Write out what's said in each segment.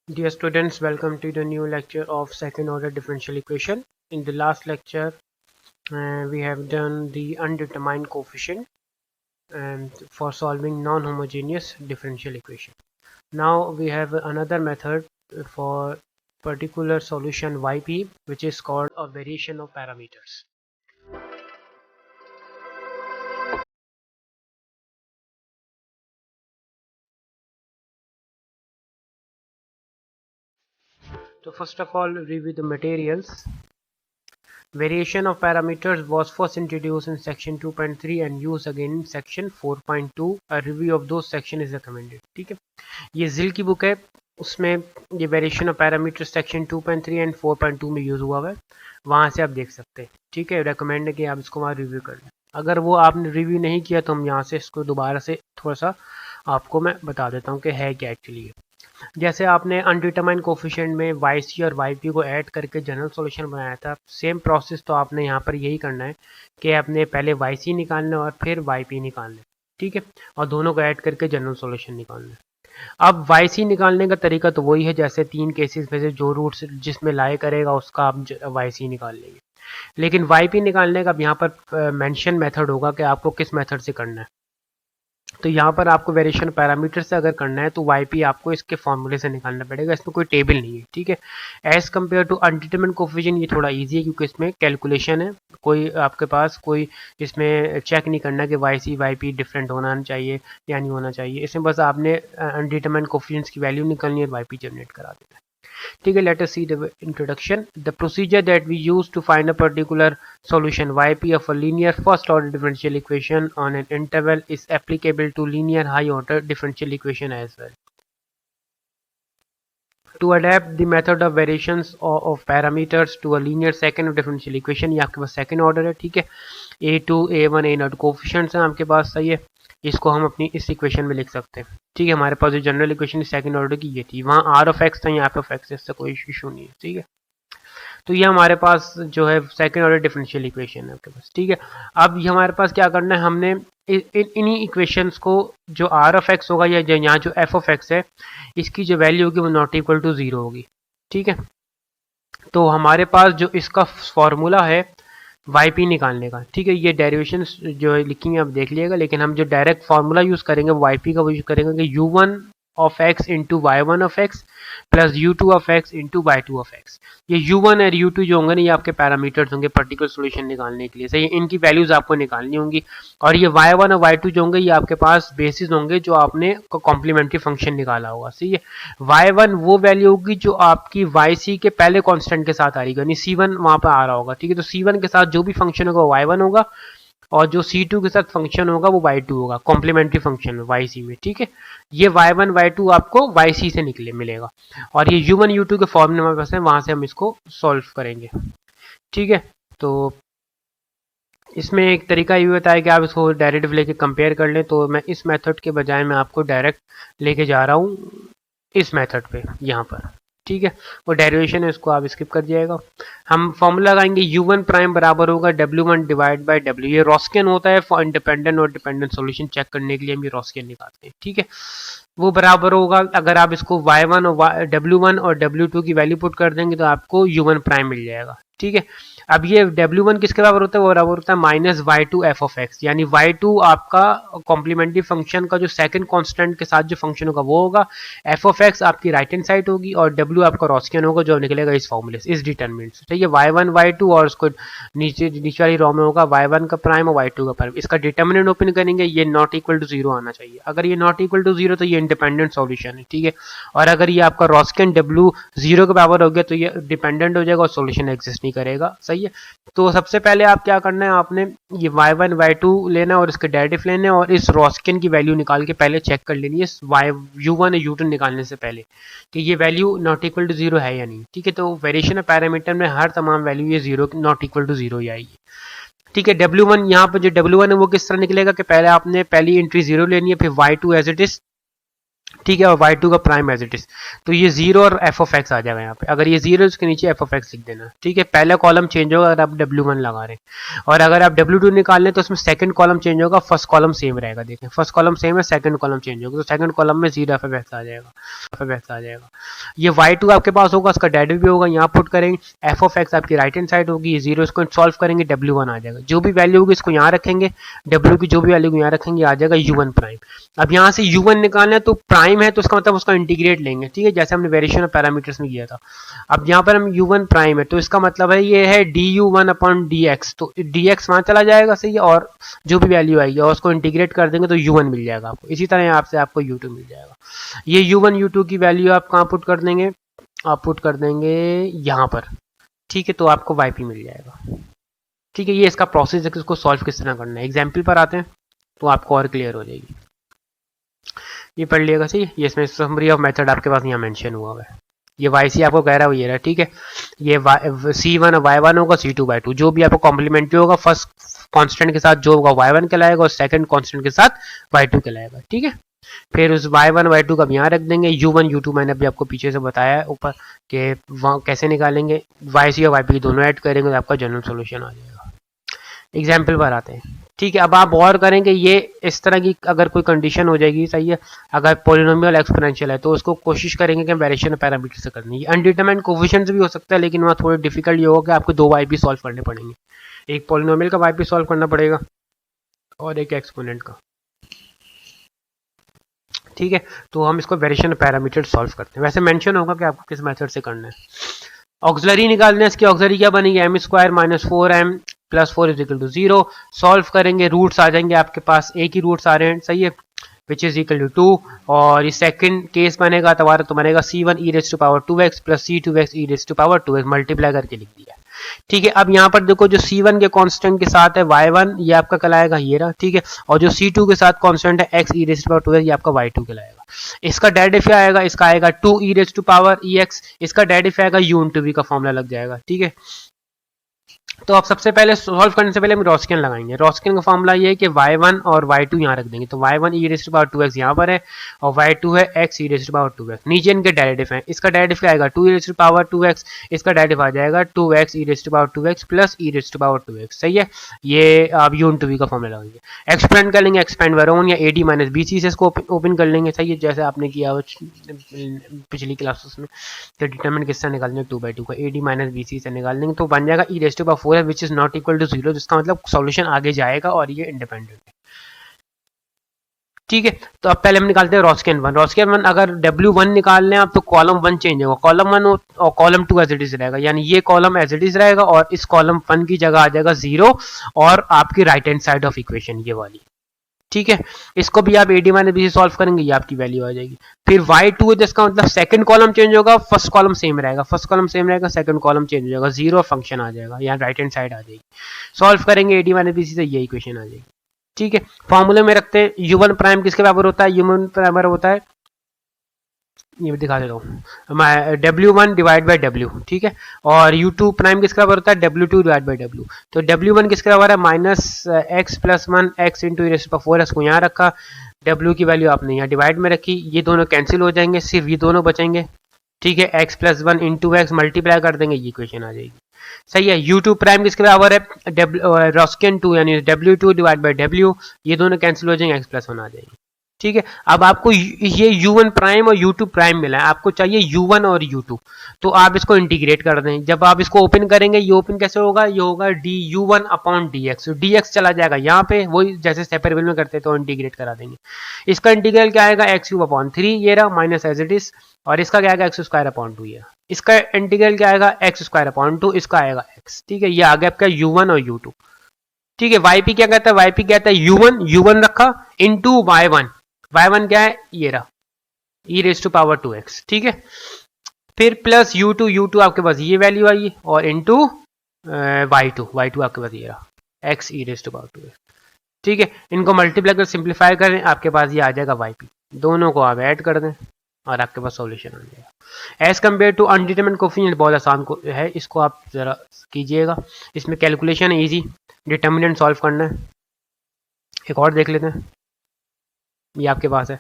Dear students, welcome to the new lecture of second order differential equation. In the last lecture, we have done the undetermined coefficient and for solving non-homogeneous differential equation. Now we have another method for particular solution yp, which is called a variation of parameters. So first of all, review the materials. Variation of parameters was first introduced in section 2.3 and used again in section 4.2. A review of those section is recommended. ठीक है, ये जिल की book है, उसमें ये variation of parameter section 2.3 and 4.2 में use हुआ है, वहां से आप देख सकते हैं. ठीक है, रेकमेंड है कि आप इसको वहाँ रिव्यू कर लें. अगर वो आपने रिव्यू नहीं किया तो हम यहाँ से इसको दोबारा से थोड़ा सा आपको मैं बता देता हूँ कि है क्या एक्चुअली. जैसे आपने अनडिटरमाइंड कोफिशिएंट में yc और yp को ऐड करके जनरल सॉल्यूशन बनाया था, सेम प्रोसेस तो आपने यहाँ पर यही करना है कि आपने पहले yc निकालना और फिर yp निकालना. ठीक है, और दोनों को ऐड करके जनरल सॉल्यूशन निकालना. अब yc निकालने का तरीका तो वही है, जैसे तीन केसेस में से जो रूट जिसमें लाई करेगा उसका आप yc निकाल लेंगे. लेकिन yp निकालने का अब यहाँ पर मेंशन मेथड होगा कि आपको किस मेथड से करना है. तो यहाँ पर आपको वेरिएशन पैरामीटर से अगर करना है तो yp आपको इसके फॉर्मूले से निकालना पड़ेगा. इसमें कोई टेबल नहीं है. ठीक है, एज कम्पेयर टू अनडिटरमिन्ड कोफिशिएंट ये थोड़ा इजी है क्योंकि इसमें कैलकुलेशन है. कोई आपके पास कोई इसमें चेक नहीं करना कि yc yp डिफरेंट होना चाहिए या नहीं होना चाहिए. इसमें बस आपने अनडिटरमिन्ड कोफिशिएंट्स की वैल्यू निकालनी है और yp जनरेट करा देना है. ठीक है, let us see the introduction. The procedure that we use to find a particular solution yp of a linear first order differential equation on an interval is applicable to linear high order differential equation as well. To adapt the method of variations of parameters to a linear second order differential equation, ये आपके पास second order है. ठीक है, a2 a1 a0 coefficients हैं आपके पास. सही है, इसको हम अपनी इस इक्वेशन में लिख सकते हैं. ठीक है, हमारे पास जो जनरल इक्वेशन सेकंड ऑर्डर की ये थी, वहाँ आर ऑफ एक्स था, यहाँ एफ ऑफ एक्स, इससे कोई इशू नहीं है. ठीक है, तो ये हमारे पास जो है सेकंड ऑर्डर डिफरेंशियल इक्वेशन है आपके पास. ठीक है, अब ये हमारे पास क्या करना है, हमने इन्हीं इक्वेशंस को जो आर ऑफ एक्स होगा या यहाँ जो एफ ऑफ एक्स है, इसकी जो वैल्यू होगी वो नॉट इक्वल टू 0 होगी. ठीक है, तो हमारे पास जो इसका फॉर्मूला है yp निकालने का. ठीक है, ये डेरिवेशन जो है लिखी है आप देख लीजिएगा, लेकिन हम जो डायरेक्ट फार्मूला यूज करेंगे वो yp का वो यूज करेंगे कि u1 of x into y1 of x plus u2 of x into y2 of x. ये u1 और u2 जो होंगे ना, ये आपके पैरामीटर्स होंगे पर्टिकुलर सोल्यूशन निकालने के लिए. सही, इनकी वैल्यूज आपको निकालनी होंगी. और ये y1 और y2 जो होंगे ये आपके पास बेसिस होंगे जो आपने कॉम्प्लीमेंट्री फंक्शन निकाला होगा. सही है, y1 वो वैल्यू होगी जो आपकी yc के पहले कांस्टेंट के साथ आ रही है, यानी c1 वहां पर आ रहा होगा. ठीक है, तो c1 के साथ जो भी फंक्शन होगा वो y1 होगा और जो c2 के साथ फंक्शन होगा वो y2 होगा, कॉम्प्लीमेंट्री फंक्शन yc में. ठीक है, ये y1 y2 आपको yc से निकले मिलेगा और ये u1 u2 के फॉर्म में हमारे पास है, वहां से हम इसको सॉल्व करेंगे. ठीक है, तो इसमें एक तरीका ये होता है कि आप इसको डायरेक्टिव लेके कंपेयर कर लें. तो मैं इस मेथड के बजाय मैं आपको डायरेक्ट लेके जा रहा हूँ इस मेथड पे यहाँ पर. ठीक है, वो डेरिवेशन है, इसको आप स्किप कर जाएगा. हम फॉर्मूला लगाएंगे u1 प्राइम बराबर होगा w1 डिवाइड बाय w. ये रॉस्कियन होता है फॉर इंडिपेंडेंट और डिपेंडेंट सॉल्यूशन चेक करने के लिए हम ये रॉस्कियन निकालते हैं. ठीक है, वो बराबर होगा, अगर आप इसको y1 और w1 और w2 की वैल्यू पुट कर देंगे तो आपको u1 प्राइम मिल जाएगा. ठीक है, अब ये w1 किसके बराबर होता है, वो बराबर होता है minus y2 f of x, यानी y2 आपका कॉम्प्लीमेंट्री फंक्शन का जो सेकंड कांस्टेंट के साथ जो फंक्शन होगा वो होगा, f ऑफ x आपकी राइट हैंड साइड होगी और w आपका रॉस्कियन होगा जो निकलेगा इस फॉर्मूले से, इस डिटरमिनेंट से. ठीक है, y1 y2 और उसको नीचे वाली रो में होगा y1 का प्राइम और y2 का प्राइम. इसका डिटरमिनेंट ओपन करेंगे, ये नॉट इक्वल टू 0 आना चाहिए. अगर ये नॉट इक्वल टू 0 तो ये इंडिपेंडेंट सॉल्यूशन है. ठीक है, और अगर ये आपका रॉस्कियन w 0 के बराबर हो गया तो ये डिपेंडेंट हो जाएगा और सॉल्यूशन एग्जिस्ट नहीं करेगा. सही है, तो सबसे पहले आप क्या करना है, आपने ये y1 y2 लेना और इसके डेरिवेटिव लेने और इस रॉस्कियन की वैल्यू निकाल के पहले चेक कर लेनी है u1 और u2 निकालने से पहले कि ये वैल्यू नॉट इक्वल टू 0 है या नहीं. ठीक है, तो वेरिएशन ऑफ पैरामीटर में हर तमाम वैल्यू ये 0 नॉट इक्वल टू 0 ही आएगी. ठीक है, w1 यहाँ पर जो w1 है वो किस तरह निकलेगा कि पहले आपने पहली एंट्री 0 लेनी है, फिर y2 एज इट इज ठीक है, और y2 का प्राइम एज इट इज, तो ये जीरो और एफ ऑफ एक्स आ जाएगा यहाँ पे। अगर ये जीरो उसके नीचे एफ ऑफ एक्स लिख देना। ठीक है, पहला कॉलम चेंज होगा अगर आप W1 लगा रहे हैं, और अगर आप W2 निकाल लें तो उसमें सेकंड कॉलम चेंज होगा, फर्स्ट कॉलम सेम रहेगा। देखें, फर्स्ट कॉलम सेम है, सेकंड कॉलम चेंज होगा, तो सेकंड कॉलम में जीरो एफ ऑफ एक्स आ जाएगा, एफ ऑफ एक्स आ जाएगा। ये y2 आपके पास होगा, उसका डेरिवेटिव भी होगा, यहाँ पुट करेंगे, एफ ऑफ एक्स आपकी राइट हैंड साइड होगी, ये जीरो, इसको सॉल्व करेंगे, W1 आ जाएगा। जो भी वैल्यू होगी इसको यहाँ रखेंगे, W की जो भी वैल्यू यहाँ रखेंगे आ जाएगा U1 प्राइम। अब यहाँ से U1 निकालना है तो प्राइम है तो उसका मतलब उसका इंटीग्रेट लेंगे। ठीक है, जैसे हमने वेरिएशन ऑफ पैरामीटर्स में किया था। अब यहाँ पर हम U1 प्राइम है तो इसका मतलब है ये है du1 अपॉन dx, तो dx वहां चला जाएगा, सही है, और जो भी वैल्यू आएगी और उसको इंटीग्रेट कर देंगे तो U1 मिल जाएगा आपको। इसी तरह यहाँ से आपको U2 मिल जाएगा। ये U1 U2 की वैल्यू आप कहाँ पुट कर देंगे, आप पुट कर देंगे यहाँ पर। ठीक है, तो आपको yp मिल जाएगा। ठीक है, ये इसका प्रोसेस है कि इसको सॉल्व किस तरह करना है। एग्जाम्पल पर आते हैं तो आपको और क्लियर हो जाएगी। ये पढ़ लिएगा, सही है, ये इसमें समरी ऑफ मेथड आपके पास यहाँ मेंशन हुआ है। ये yc आपको कह रहा है ये रहा। ठीक है, ये c1 y1 होगा, c2 y2, जो भी आपको कॉम्प्लीमेंट्री होगा फर्स्ट कांस्टेंट के साथ जो होगा y1 कहलाएगा और सेकंड कांस्टेंट के साथ y2 कहलाएगा। ठीक है, फिर उस y1 y2 का यहाँ रख देंगे, u1 u2 मैंने अभी आपको पीछे से बताया है ऊपर कि वहाँ कैसे निकालेंगे, yc और yp दोनों ऐड करेंगे तो आपका जनरल सोल्यूशन आ जाएगा। एग्जाम्पल पर आते हैं। ठीक है, अब आप गौर करेंगे ये इस तरह की अगर कोई कंडीशन हो जाएगी, सही है, अगर पॉलिनोमियल एक्सपोनेंशियल है तो उसको कोशिश करेंगे कि वेरिएशन पैरामीटर से करनी है। अनडिटरमाइंड कोफिशिएंट्स भी हो सकता है, लेकिन वहाँ थोड़ी डिफिकल्ट ये होगा कि आपको दो वाईपी सॉल्व करने पड़ेंगे, एक पॉलिनोमियल का वाईपी सॉल्व करना पड़ेगा और एक एक्सपोनेंट का। ठीक है, तो हम इसको वेरिएशन पैरामीटर सॉल्व करते हैं। वैसे मेंशन होगा कि आपको किस मेथड से करना है। ऑक्सिलरी निकालना है, इसकी ऑक्सिलरी क्या बनेगी, M square minus 4m plus 4 is equal to 0। Solve करेंगे, रूट्स आ जाएंगे आपके पास, एक ही रूट्स आ रहे हैं, सही है, विच इज इक्वल टू 2। और ये सेकंड केस बनेगा तो बनेगा c1 e raise to power 2x plus c2x e raise to power 2x, multiply करके लिख दिया। ठीक है, अब यहाँ पर देखो जो c1 के कांस्टेंट के साथ है y1, ये आपका कहलाएगा ये रहा। ठीक है, और जो c2 के साथ कांस्टेंट है x e raise to power 2x, ये आपका y2 कहलाएगा। इसका डेरिवेटिव क्या आएगा, इसका आएगा 2 e raise to power ex, इसका डेरिवेटिव आएगा u इंटू v का फॉर्मूला लग जाएगा। ठीक है, तो अब सबसे पहले सॉल्व करने से पहले हम रॉस्कियन लगाएंगे। रॉस्कियन का फॉर्मूला ये है कि y1 और y2 यहाँ रख देंगे, तो y1 e raise to power 2x यहाँ पर है और y2 है x e raise to power 2x। नीचे इनके डेरिवेटिव हैं, इसका डेरिवेटिव क्या आएगा 2 e raise to power 2x, इसका डेरिवेटिव आ जाएगा 2x e raise to power 2x plus e raise to power 2x। सही है, ये आप u इंटू v का फॉर्मूला लगाएंगे। एक्सपेंड कर लेंगे, एक्सपेंड वरोन या ad माइनस bc से इसको ओपन कर लेंगे, सही है, जैसे आपने किया पिछली क्लासेस में। तो डिटरमिनेंट किससे निकालेंगे 2/2 का, ad माइनस bc से निकाल लेंगे, तो बन जाएगा e raise to power 4 which is not equal to 0, जिसका मतलब सॉल्यूशन आगे जाएगा और ये इंडिपेंडेंट है। ठीक है, तो अब पहले हम निकालते हैं रॉस्कियन वन। रॉस्कियन वन अगर W1 निकाल लें आप तो कॉलम 1 चेंज होगा, कॉलम 1 और कॉलम 2 एज इट इज रहेगा, यानी ये कॉलम एज इट इज रहेगा और इस कॉलम 1 की जगह आ जाएगा 0 और आपकी right hand side of equation ये वाली। ठीक है, इसको भी आप ad माइनस bc सॉल्व करेंगे, ये आपकी वैल्यू आ जाएगी। फिर y2 है जिसका मतलब सेकंड कॉलम चेंज होगा, फर्स्ट कॉलम सेम रहेगा, फर्स्ट कॉलम सेम रहेगा, सेकंड कॉलम चेंज हो जाएगा, 0 फंक्शन आ जाएगा, यहाँ राइट हैंड साइड आ जाएगी। सॉल्व करेंगे ad माइनस bc से ये इक्वेशन आ जाएगी। ठीक है, फॉर्मूले में रखते हैं u1 प्राइम किसके बराबर होता है, u1 बराबर होता है, ये भी दिखा देता हूँ, W1 डिवाइड बाई W। ठीक है, और U2 प्राइम किसका बराबर होता है W2 डिवाइड बाई W। तो W1 किसके बराबर है minus x plus 1 x into e raise to power 4 को यहाँ रखा, W की वैल्यू आपने यहाँ डिवाइड में रखी, ये दोनों कैंसिल हो जाएंगे, सिर्फ ये दोनों बचेंगे। ठीक है, x plus 1 into x multiply कर देंगे, ये इक्वेशन आ जाएगी। सही है, U2 प्राइम किसके बराबर है रॉस्कियन 2 यानी W2 डिवाइड बाई W, ये दोनों कैंसिल हो जाएंगे, x प्लस 1 आ जाएगी। ठीक है, अब आपको ये U1 प्राइम और U2 प्राइम मिला है, आपको चाहिए U1 और U2, तो आप इसको इंटीग्रेट कर दें। जब आप इसको ओपन करेंगे, ये ओपन कैसे होगा, ये होगा du1 अपॉन dx, तो dx चला जाएगा यहाँ पे, वही जैसे सेपरेबल में करते तो इंटीग्रेट करा देंगे। इसका इंटीग्रल क्या आएगा x क्यूब अपॉन 3, ये रहा माइनस एज इट इज, और इसका क्या आएगा एक्स स्क्वायर अपॉन 2, ये इसका इंटीग्रल क्या आएगा एक्स स्क्वायर अपॉन 2, इसका आएगा x। ठीक है, ये आ गया आपका U1 और U2। ठीक है, yp क्या कहता है, yp कहता है U1 रखा इंटू y1 क्या है, ये रहा e raise to power 2x। ठीक है, फिर प्लस U2 आपके पास ये वैल्यू आई और इंटू y2 आपके पास ये रहा x e raise to power 2x। ठीक है, इनको मल्टीप्लाई कर सिंप्लीफाई करें, आपके पास ये आ जाएगा yp, दोनों को आप ऐड कर दें और आपके पास सॉल्यूशन आ जाएगा। एज कम्पेयर टू अनडिटरमिन्ड कोफिशिएंट बहुत आसान है, इसको आप जरा कीजिएगा, इसमें कैलकुलेशन है ईजी, डिटर्मिनेंट सॉल्व करना है। एक और देख लेते हैं, ये आपके पास है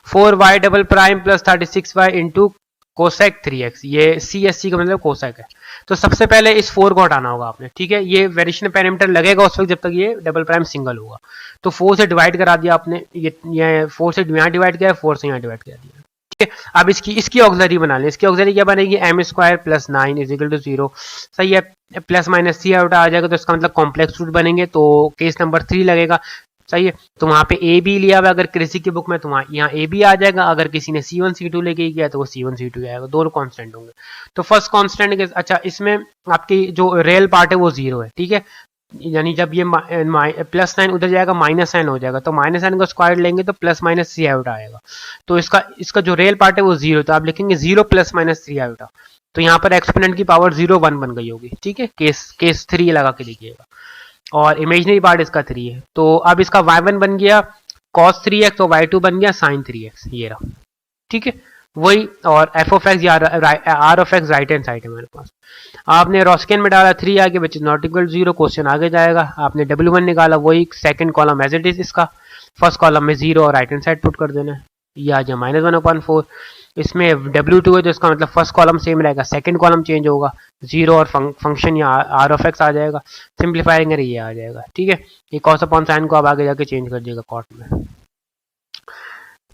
4y double prime plus 36y into cosec 3x, ये CSC का मतलब कोसेक है। तो सबसे पहले इस 4 को हटाना होगा आपने, ठीक है। ये वेरिएशन पैरामीटर लगेगा उस वक्त जब तक ये डबल प्राइम सिंगल होगा। तो 4 से डिवाइड करा दिया आपने, ये 4 से यहाँ डिवाइड किया, 4 से यहाँ डिवाइड कर दिया, ठीक है। अब इसकी ऑक्सिलरी बना लें। इसकी ऑक्सिलरी क्या बनेगी, m square plus 9 is equal to 0, सही है। प्लस माइनस सी आउट आ जाएगा तो इसका मतलब कॉम्प्लेक्स रूट बनेंगे, तो केस नंबर 3 लगेगा, सही है। तो वहाँ पे ए बी लिया हुआ अगर किसी की बुक में तो वहाँ यहाँ ए बी आ जाएगा, अगर किसी ने C1 C2 लेके गया तो वो C1 C2 आएगा, दोनों कांस्टेंट होंगे। तो फर्स्ट कांस्टेंट के अच्छा इसमें आपकी जो रियल पार्ट है वो 0 है, ठीक है। यानी जब ये प्लस साइन उधर जाएगा माइनस साइन हो जाएगा, तो माइनस साइन का स्क्वायर लेंगे तो प्लस माइनस सी आउटा आएगा। तो इसका जो रियल पार्ट है वो 0, तो आप लिखेंगे 0 प्लस माइनस 3 आउटा। तो यहाँ पर एक्सपोनेंट की पावर 0 1 बन गई होगी, ठीक है। केस 3 लगा के लिखिएगा, और इमेजिनरी पार्ट इसका 3 है। तो अब इसका y1 बन गया cos 3x और y2 बन गया sin 3x, ये रहा, ठीक है। वही, और f ऑफ एक्स या r of x right hand side है मेरे पास। आपने रॉस्कियन में डाला 3 आगे बच्चे नॉट इक्वल 0, क्वेश्चन आगे जाएगा। आपने W1 निकाला, वही second column as it is, इसका फर्स्ट कॉलम में 0 और राइट हैंड साइड पुट कर देना है, ये आ जाए -1/4। इसमें W2 है तो इसका मतलब फर्स्ट कॉलम सेम रहेगा, सेकंड कॉलम चेंज होगा, 0 और फंक्शन या r ऑफ एक्स आ जाएगा, सिंप्लीफाई करें ये आ जाएगा, ठीक है। ये cos अपॉन साइन को आप आगे जाके चेंज कर दिएगा कॉट में।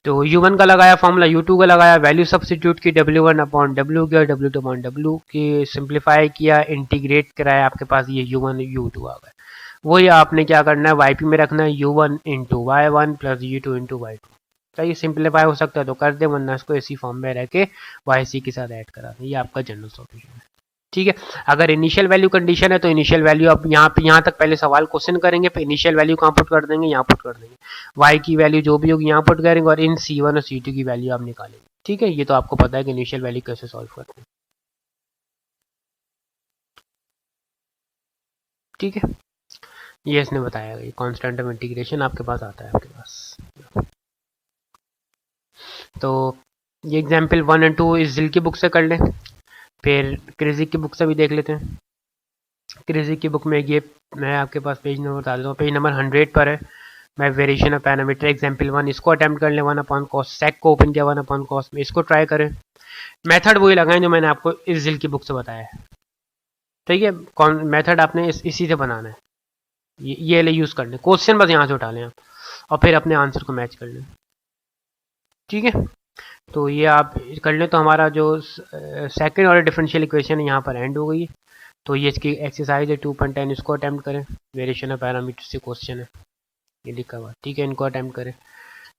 तो U1 का लगाया फॉर्मूला, U2 का लगाया, वैल्यू सब्सिट्यूट की, W1 अपॉन W किया, W2 अपॉन W की सिंप्लीफाई किया, इंटीग्रेट कराया, आपके पास ये U1 U2 आ गए। वही आपने क्या करना है, YP में रखना है U1 into Y1 plus U2 into Y2। चाहिए सिंप्लीफाई हो सकता है तो कर दे, वरना इसको इसी फॉर्म में रह के YC के साथ ऐड करा दें, ये आपका जनरल सॉल्यूशन है, ठीक है। अगर इनिशियल वैल्यू कंडीशन है तो इनिशियल वैल्यू आप यहाँ तक पहले सवाल क्वेश्चन करेंगे, फिर इनिशियल वैल्यू कहाँ पुट कर देंगे, यहाँ पुट कर देंगे, y की वैल्यू जो भी होगी यहाँ पुट करेंगे, और इन C1 और C2 की वैल्यू आप निकालेंगे, ठीक है। ये तो आपको पता है कि इनिशियल वैल्यू कैसे सॉल्व करते हैं, ठीक है। ये इसने बताया, ये कांस्टेंट ऑफ इंटीग्रेशन आपके पास आता है आपके पास। तो ये एग्जाम्पल 1 और 2 इस जिल की बुक से कर लें, फिर क्रेजिक की बुक से भी देख लेते हैं। क्रेजिक की बुक में ये मैं आपके पास पेज नंबर बता देता हूँ, पेज नंबर 100 पर है। मैं वेरिएशन ऑफ पैरामीटर एग्जाम्पल 1 इसको अटेम्प्ट कर लें, 1/cos, सेक को ओपन किया 1/cos में, इसको ट्राई करें। मेथड वही लगाएं जो मैंने आपको इस जिल की बुक से बताया है, ठीक है। कौन मेथड आपने इसी से बनाना है, ये ले यूज़ कर लें, क्वेश्चन बस यहाँ से उठा लें आप, और फिर अपने आंसर को मैच कर लें, ठीक है। तो ये आप कर लें तो हमारा जो सेकेंड ऑर्डर डिफरेंशियल इक्वेशन है यहाँ पर एंड हो गई। तो ये इसकी एक्सरसाइज है 2.10, इसको अटैम्प्ट करें, वेरिएशन ऑफ पैरामीटर से क्वेश्चन है ये लिखा हुआ, ठीक है। इनको अटैम्प्ट करें।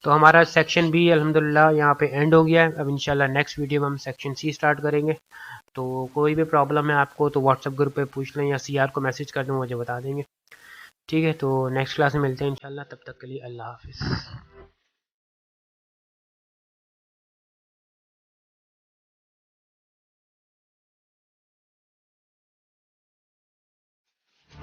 तो हमारा सेक्शन बी अल्हम्दुलिल्लाह यहाँ पे एंड हो गया है। अब इंशाल्लाह नेक्स्ट वीडियो में हम सेक्शन सी स्टार्ट करेंगे। तो कोई भी प्रॉब्लम है आपको तो व्हाट्सएप ग्रुप पे पूछ लें, या CR को मैसेज कर दें, मुझे बता देंगे, ठीक है। तो नेक्स्ट क्लास में मिलते हैं इंशाल्लाह, तब तक के लिए अल्लाह हाफिज़।